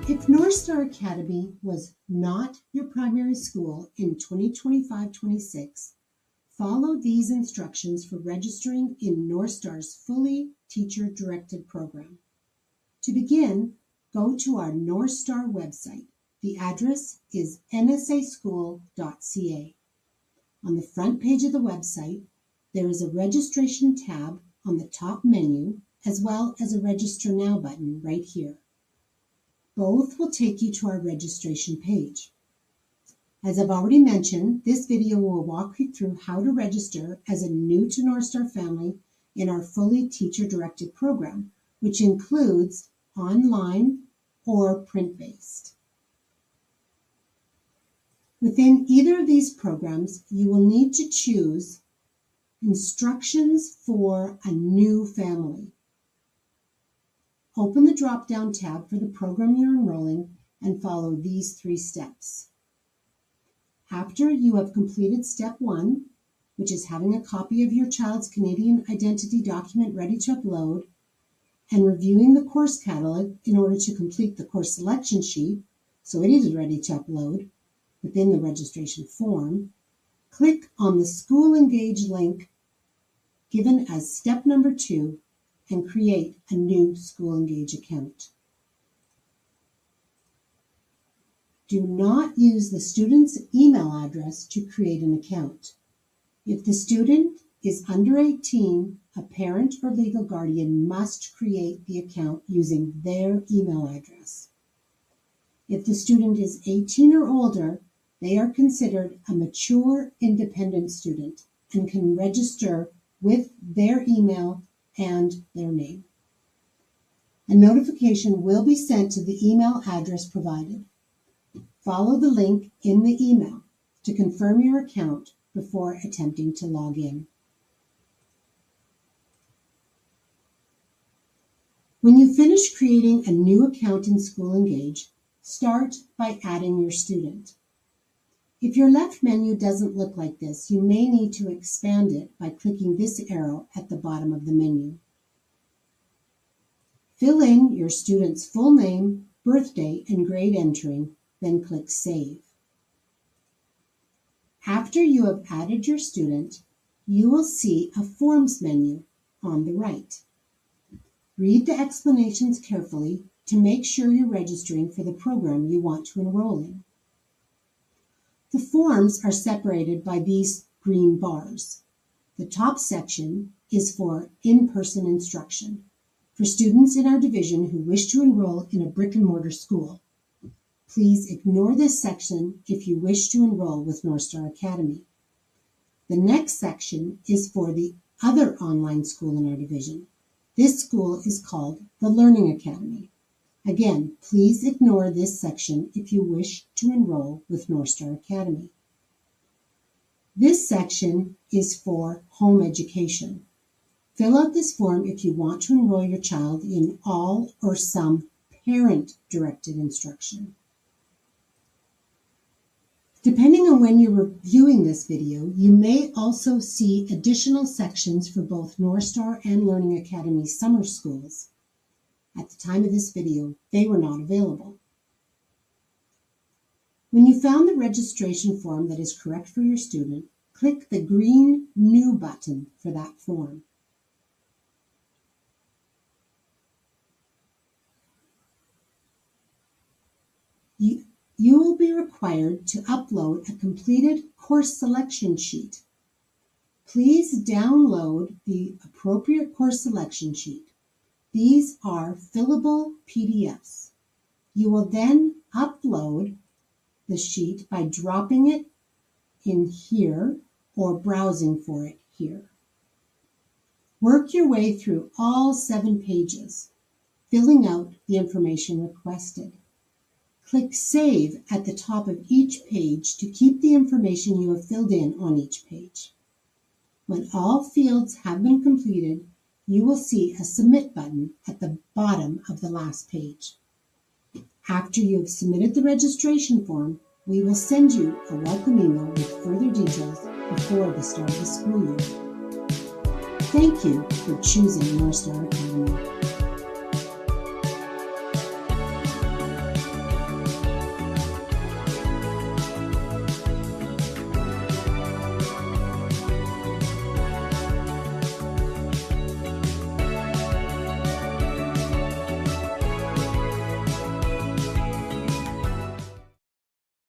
If NorthStar Academy was not your primary school in 2025-26, follow these instructions for registering in NorthStar's fully teacher-directed program. To begin, go to our NorthStar website. The address is nsaschool.ca. On the front page of the website, there is a registration tab on the top menu, as well as a Register Now button right here. Both will take you to our registration page. As I've already mentioned, this video will walk you through how to register as a new to NorthStar family in our fully teacher-directed program, which includes online or print-based. Within either of these programs, you will need to choose Instructions for a New Family. Open the drop-down tab for the program you're enrolling and follow these 3 steps. After you have completed step 1, which is having a copy of your child's Canadian identity document ready to upload, and reviewing the course catalog in order to complete the course selection sheet, so it is ready to upload within the registration form, click on the School Engage link given as step number 2 and create a new School Engage account. Do not use the student's email address to create an account. If the student is under 18, a parent or legal guardian must create the account using their email address. If the student is 18 or older, they are considered a mature, independent student and can register with their email and their name. A notification will be sent to the email address provided. Follow the link in the email to confirm your account before attempting to log in. When you finish creating a new account in School Engage, start by adding your student. If your left menu doesn't look like this, you may need to expand it by clicking this arrow at the bottom of the menu. Fill in your student's full name, birthday, and grade entering, then click Save. After you have added your student, you will see a Forms menu on the right. Read the explanations carefully to make sure you're registering for the program you want to enroll in. The forms are separated by these green bars. The top section is for in-person instruction, for students in our division who wish to enroll in a brick-and-mortar school. Please ignore this section if you wish to enroll with NorthStar Academy. The next section is for the other online school in our division. This school is called the Learning Academy. Again, please ignore this section if you wish to enroll with NorthStar Academy. This section is for home education. Fill out this form if you want to enroll your child in all or some parent-directed instruction. Depending on when you're reviewing this video, you may also see additional sections for both NorthStar and Learning Academy summer schools. At the time of this video, they were not available. When you found the registration form that is correct for your student, click the green New button for that form. You will be required to upload a completed course selection sheet. Please download the appropriate course selection sheet. These are fillable PDFs. You will then upload the sheet by dropping it in here or browsing for it here. Work your way through all 7 pages, filling out the information requested. Click Save at the top of each page to keep the information you have filled in on each page. When all fields have been completed, you will see a Submit button at the bottom of the last page. After you have submitted the registration form, we will send you a welcome email with further details before the start of the school year. Thank you for choosing NorthStar Academy.